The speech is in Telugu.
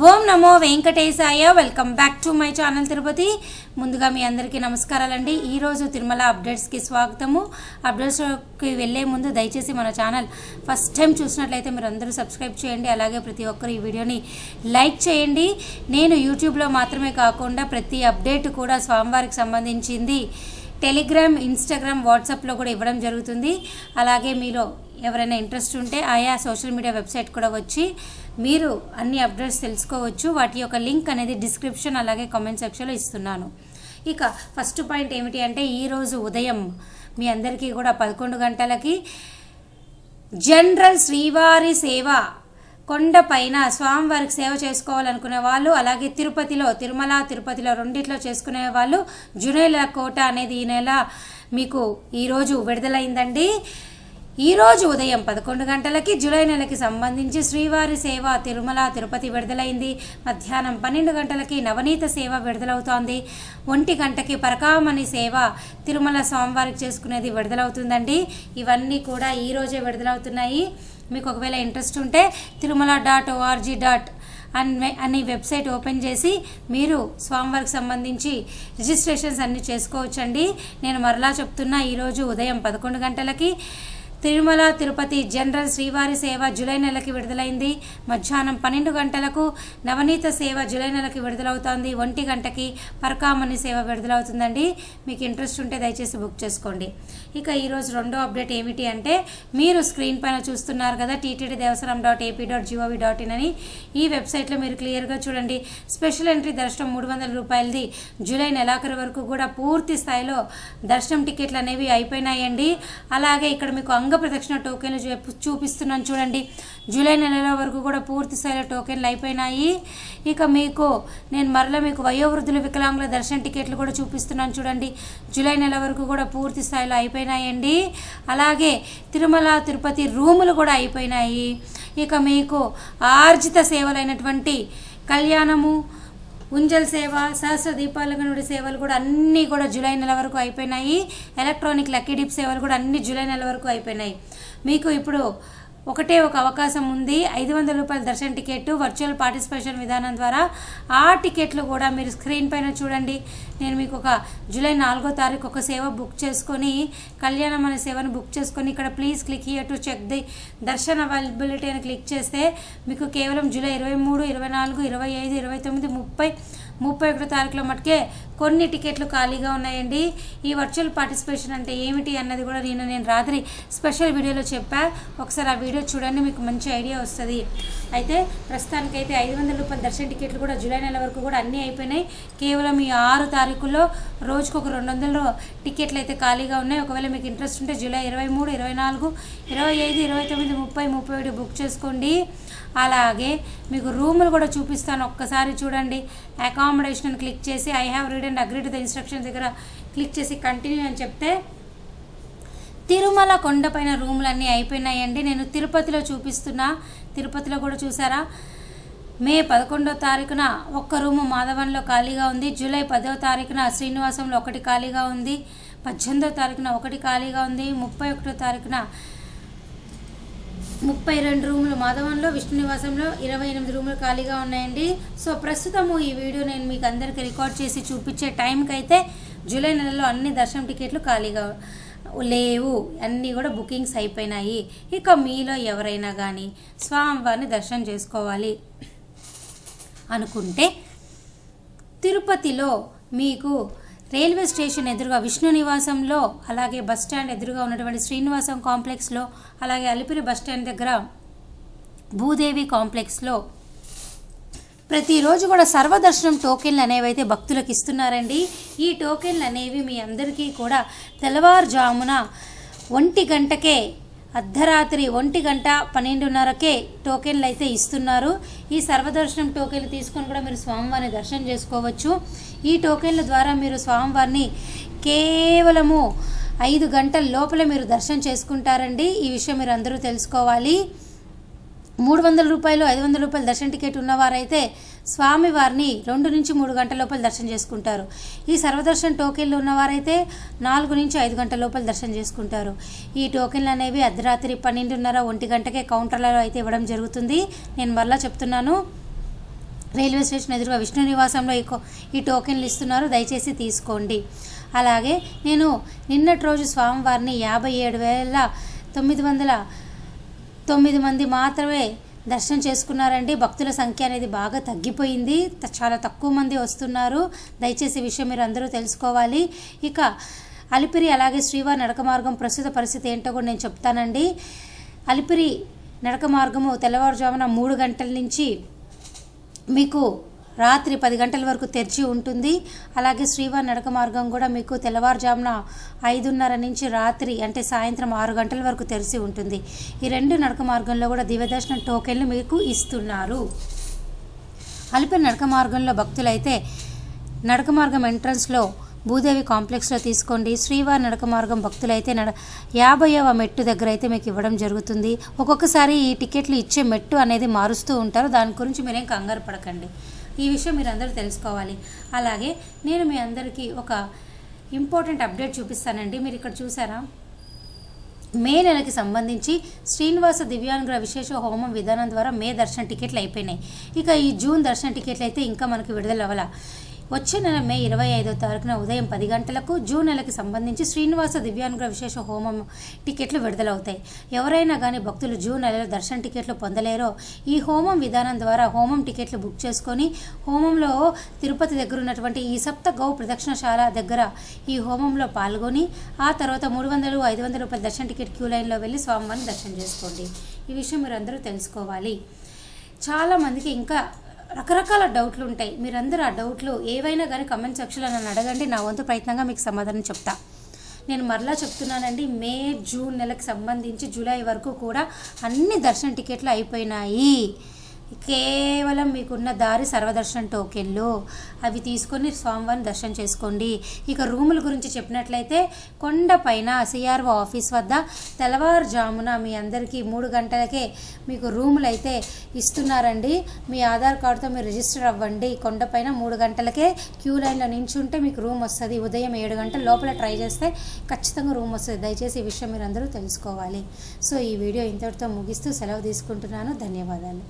Om Namo Venkatesaya. Welcome back to my channel Tirupati. ముందుగా మీ అందరికీ నమస్కారాలండి. ఈరోజు తిరుమల అప్డేట్స్కి స్వాగతము. అప్డేట్స్కి వెళ్ళే ముందు దయచేసి మన ఛానల్ ఫస్ట్ టైం చూసినట్లయితే మీరు అందరూ సబ్స్క్రైబ్ చేయండి. అలాగే ప్రతి ఒక్కరు ఈ వీడియోని లైక్ చేయండి. నేను యూట్యూబ్లో మాత్రమే కాకుండా ప్రతి అప్డేట్ కూడా స్వామివారికి సంబంధించింది టెలిగ్రామ్, ఇన్స్టాగ్రామ్, వాట్సాప్లో కూడా ఇవ్వడం జరుగుతుంది. అలాగే మీలో ఎవరైనా ఇంట్రెస్ట్ ఉంటే ఆయా సోషల్ మీడియా వెబ్సైట్ కూడా వచ్చి మీరు అన్ని అప్డేట్స్ తెలుసుకోవచ్చు. వాటి యొక్క లింక్ అనేది డిస్క్రిప్షన్ అలాగే కామెంట్ సెక్షన్లో ఇస్తున్నాను. ఇక ఫస్ట్ పాయింట్ ఏమిటి అంటే, ఈరోజు ఉదయం మీ అందరికీ కూడా 11 గంటలకి జనరల్ శ్రీవారి సేవ కొండపైన స్వామివారికి సేవ చేసుకోవాలనుకునే వాళ్ళు, అలాగే తిరుపతిలో రెండిట్లో చేసుకునే వాళ్ళు జునైల కోట అనేది ఈ నెల మీకు ఈరోజు విడుదలైందండి. ఈరోజు ఉదయం 11 గంటలకి జూలై నెలకి సంబంధించి శ్రీవారి సేవ తిరుపతి విడుదలైంది. మధ్యాహ్నం 12 గంటలకి నవనీత సేవ విడుదలవుతోంది. 1 గంటకి పరకామణి సేవ తిరుమల స్వామివారికి చేసుకునేది విడుదలవుతుందండి. ఇవన్నీ కూడా ఈరోజే విడుదలవుతున్నాయి. మీకు ఒకవేళ ఇంట్రెస్ట్ ఉంటే తిరుమల.org అనే వెబ్సైట్ ఓపెన్ చేసి మీరు స్వామివారికి సంబంధించి రిజిస్ట్రేషన్స్ అన్నీ చేసుకోవచ్చండి. నేను మరలా చెప్తున్నా, ఈరోజు ఉదయం 11 గంటలకి తిరుపతి జనరల్ శ్రీవారి సేవ జూలై నెలకి విడుదలైంది. మధ్యాహ్నం 12 గంటలకు నవనీత సేవ జూలై నెలకి విడుదలవుతోంది. 1 గంటకి పరకామణి సేవ విడుదలవుతుందండి. మీకు ఇంట్రెస్ట్ ఉంటే దయచేసి బుక్ చేసుకోండి. ఇక ఈరోజు రెండో అప్డేట్ ఏమిటి అంటే, మీరు స్క్రీన్ పైన చూస్తున్నారు కదా ttddevasaram.ap.gov.in అని. ఈ వెబ్సైట్లో మీరు క్లియర్గా చూడండి. స్పెషల్ ఎంట్రీ దర్శనం 300 రూపాయలది జూలై నెలాఖరు వరకు కూడా పూర్తి స్థాయిలో దర్శనం టికెట్లు అనేవి అయిపోయినాయండి. అలాగే ఇక్కడ మీకు అంగ ప్రదక్షిణ టోకెన్లు చూపిస్తున్నాను చూడండి. జూలై నెలలో వరకు కూడా పూర్తి స్థాయిలో టోకెన్లు అయిపోయినాయి. ఇక నేను మరలా మీకు వయోవృద్ధుల వికలాంగుల దర్శన టికెట్లు కూడా చూపిస్తున్నాను చూడండి. జూలై నెల వరకు కూడా పూర్తి స్థాయిలో అయిపోయినాయండి. అలాగే తిరుపతి రూములు కూడా అయిపోయినాయి. ఇక మీకు ఆర్జిత సేవలైనటువంటి కళ్యాణము, ఉంజల్ సేవ, సహస్ర దీపాలంకనుడి సేవలు కూడా అన్నీ కూడా జూలై నెల వరకు అయిపోయినాయి. ఎలక్ట్రానిక్ లక్కీ డిప్ సేవలు కూడా అన్ని జూలై నెల వరకు అయిపోయినాయి. మీకు ఇప్పుడు ఒకటే ఒక అవకాశం ఉంది. 500 రూపాయల దర్శన టికెట్ వర్చువల్ పార్టిసిపేషన్ విధానం ద్వారా. ఆ టికెట్లు కూడా మీరు స్క్రీన్ పైన చూడండి. నేను మీకు ఒక జూలై 4వ తారీఖు ఒక సేవ బుక్ చేసుకొని, కళ్యాణం అనే సేవను బుక్ చేసుకొని ఇక్కడ please click here to check the darshan availability అని క్లిక్ చేస్తే మీకు కేవలం జూలై 23, 24, 25, 29, 31 తారీఖులో మటుకే కొన్ని టికెట్లు ఖాళీగా ఉన్నాయండి. ఈ వర్చువల్ పార్టిసిపేషన్ అంటే ఏమిటి అన్నది కూడా నేను రాత్రి స్పెషల్ వీడియోలో చెప్పా. ఒకసారి ఆ వీడియో చూడండి, మీకు మంచి ఐడియా వస్తుంది. అయితే ప్రస్తుతానికైతే 500 రూపాయల దర్శన టికెట్లు కూడా జూలై నెల వరకు కూడా అన్నీ అయిపోయినాయి. కేవలం ఈ 6 తారీఖుల్లో రోజుకు ఒక 200 టికెట్లు అయితే ఖాళీగా ఉన్నాయి. ఒకవేళ మీకు ఇంట్రెస్ట్ ఉంటే జూలై 23, 24, 25, 29, 30, 31 బుక్ చేసుకోండి. అలాగే మీకు రూములు కూడా చూపిస్తాను, ఒక్కసారి చూడండి. అకామిడేషన్ క్లిక్ చేసి I have read and agree to the instruction దగ్గర క్లిక్ చేసి కంటిన్యూ అని చెప్తే తిరుమల కొండపైన రూములు అన్నీ అయిపోయినాయండి. నేను తిరుపతిలో చూపిస్తున్నా. తిరుపతిలో కూడా చూసారా, మే 11వ తారీఖున ఒక్క రూము మాధవన్లో ఖాళీగా ఉంది. జూలై 10వ తారీఖున శ్రీనివాసంలో 1 ఖాళీగా ఉంది. 18వ తారీఖున 1 ఖాళీగా ఉంది. 31వ తారీఖున 32 రూములు మాధవన్లో, విష్ణు నివాసంలో 28 రూములు ఖాళీగా ఉన్నాయండి. సో ప్రస్తుతము ఈ వీడియో నేను మీకు అందరికీ రికార్డ్ చేసి చూపించే టైంకి అయితే జూలై నెలలో అన్ని దర్శనం టికెట్లు ఖాళీగా లేవు, అన్నీ కూడా బుకింగ్స్ అయిపోయినాయి. ఇక మీలో ఎవరైనా కానీ స్వామివారిని దర్శనం చేసుకోవాలి అనుకుంటే తిరుపతిలో మీకు రైల్వే స్టేషన్ ఎదురుగా విష్ణు నివాసంలో, అలాగే బస్ స్టాండ్ ఎదురుగా ఉన్నటువంటి శ్రీనివాసం కాంప్లెక్స్లో, అలాగే అలిపిరి బస్ స్టాండ్ దగ్గర భూదేవి కాంప్లెక్స్లో ప్రతిరోజు కూడా సర్వదర్శనం టోకెన్లు అనేవి అయితే భక్తులకు ఇస్తున్నారండి. ఈ టోకెన్లు అనేవి మీ అందరికీ కూడా తెల్లవారుజామున 1 గంటకే, అర్ధరాత్రి 1 గంట 12:30కే టోకెన్లు అయితే ఇస్తున్నారు. ఈ సర్వదర్శనం టోకెన్లు తీసుకొని కూడా మీరు స్వామివారిని దర్శనం చేసుకోవచ్చు. ఈ టోకెన్ల ద్వారా మీరు స్వామివారిని కేవలము 5 గంటల లోపల మీరు దర్శనం చేసుకుంటారండి. ఈ విషయం మీరు అందరూ తెలుసుకోవాలి. 300 రూపాయలు, 500 రూపాయల దర్శన టికెట్ ఉన్నవారైతే స్వామివారిని 2 నుంచి 3 గంటల లోపల దర్శనం చేసుకుంటారు. ఈ సర్వదర్శన టోకెన్లు ఉన్నవారైతే 4 నుంచి 5 గంటల లోపల దర్శనం చేసుకుంటారు. ఈ టోకెన్లు అనేవి అర్ధరాత్రి 12:30, 1 గంటకే కౌంటర్లలో అయితే ఇవ్వడం జరుగుతుంది. నేను మరలా చెప్తున్నాను, రైల్వే స్టేషన్ ఎదురుగా విష్ణు నివాసంలో ఈ టోకెన్లు ఇస్తున్నారు, దయచేసి తీసుకోండి. అలాగే నేను నిన్నటి రోజు స్వామివారిని 57,909 మంది మాత్రమే దర్శనం చేసుకున్నారండి. భక్తుల సంఖ్య అనేది బాగా తగ్గిపోయింది, చాలా తక్కువ మంది వస్తున్నారు. దయచేసి ఈ విషయం మీరు అందరూ తెలుసుకోవాలి. ఇక అలిపిరి అలాగే శ్రీవారి నడక మార్గం ప్రస్తుత పరిస్థితి ఏంటో కూడా నేను చెప్తానండి. అలిపిరి నడక మార్గము తెల్లవారుజామున 3 గంటల నుంచి మీకు రాత్రి 10 గంటల వరకు తెరిచి ఉంటుంది. అలాగే శ్రీవారి నడక మార్గం కూడా మీకు తెల్లవారుజామున 5:30 నుంచి రాత్రి అంటే సాయంత్రం 6 గంటల వరకు తెరిచి ఉంటుంది. ఈ 2 నడక మార్గంలో కూడా దివ్యదర్శనం టోకెన్లు మీకు ఇస్తున్నారు. అలిపిరి నడక మార్గంలో భక్తులైతే నడక మార్గం ఎంట్రన్స్లో భూదేవి కాంప్లెక్స్లో తీసుకోండి. శ్రీవారి నడక మార్గం భక్తులైతే 50వ మెట్టు దగ్గర అయితే మీకు ఇవ్వడం జరుగుతుంది. ఒక్కొక్కసారి ఈ టికెట్లు ఇచ్చే మెట్టు అనేది మారుస్తూ ఉంటారు, దాని గురించి మీరేం కంగారు పడకండి. ఈ విషయం మీరు అందరూ తెలుసుకోవాలి. అలాగే నేను మీ అందరికీ ఒక ఇంపార్టెంట్ అప్డేట్ చూపిస్తానండి. మీరు ఇక్కడ చూసారా, మే నెలకి సంబంధించి శ్రీనివాస దివ్యాంగుల విశేష హోమం విధానం ద్వారా మే దర్శన టికెట్లు అయిపోయినాయి. ఇక ఈ జూన్ దర్శన టికెట్లు అయితే ఇంకా మనకు విడుదల అవ్వాల. వచ్చే నెల మే 25వ తారీఖున ఉదయం 10 గంటలకు జూన్ నెలకి సంబంధించి శ్రీనివాస దివ్యాంగుల విశేష హోమం టికెట్లు విడుదలవుతాయి. ఎవరైనా కానీ భక్తులు జూన్ నెలలో దర్శన టికెట్లు పొందలేరో ఈ హోమం విధానం ద్వారా హోమం టికెట్లు బుక్ చేసుకొని హోమంలో తిరుపతి దగ్గర ఉన్నటువంటి ఈ సప్త గౌ ప్రదక్షిణశాల దగ్గర ఈ హోమంలో పాల్గొని ఆ తర్వాత 300-500 రూపాయల దర్శన టికెట్ క్యూ లైన్లో వెళ్ళి స్వామివారిని దర్శనం చేసుకోండి. ఈ విషయం మీరు అందరూ తెలుసుకోవాలి. చాలామందికి ఇంకా రకరకాల డౌట్లు ఉంటాయి. మీరందరూ ఆ డౌట్లు ఏవైనా కానీ కమెంట్ సెక్షన్లో నన్ను అడగండి, నా వంతు ప్రయత్నంగా మీకు సమాధానం చెప్తా. నేను మరలా చెప్తున్నానండి, మే జూన్ నెలకు సంబంధించి జూలై వరకు కూడా అన్ని దర్శన టికెట్లు అయిపోయినాయి. కేవలం మీకున్న దారి సర్వదర్శనం టోకెన్లు, అవి తీసుకొని స్వామివారిని దర్శనం చేసుకోండి. ఇక రూముల గురించి చెప్పినట్లయితే కొండపైన సిఆర్ఓ ఆఫీస్ వద్ద తెల్లవారుజామున మీ అందరికీ 3 గంటలకే మీకు రూములు అయితే ఇస్తున్నారండి. మీ ఆధార్ కార్డుతో మీరు రిజిస్టర్ అవ్వండి. కొండపైన 3 గంటలకే క్యూ లైన్లో నించుంటే మీకు రూమ్ వస్తుంది. ఉదయం 7 గంటల లోపల ట్రై చేస్తే ఖచ్చితంగా రూమ్ వస్తుంది. దయచేసి ఈ విషయం మీరు అందరూ తెలుసుకోవాలి. సో ఈ వీడియో ఇంతటితో ముగిస్తూ సెలవు తీసుకుంటున్నాను. ధన్యవాదాలు.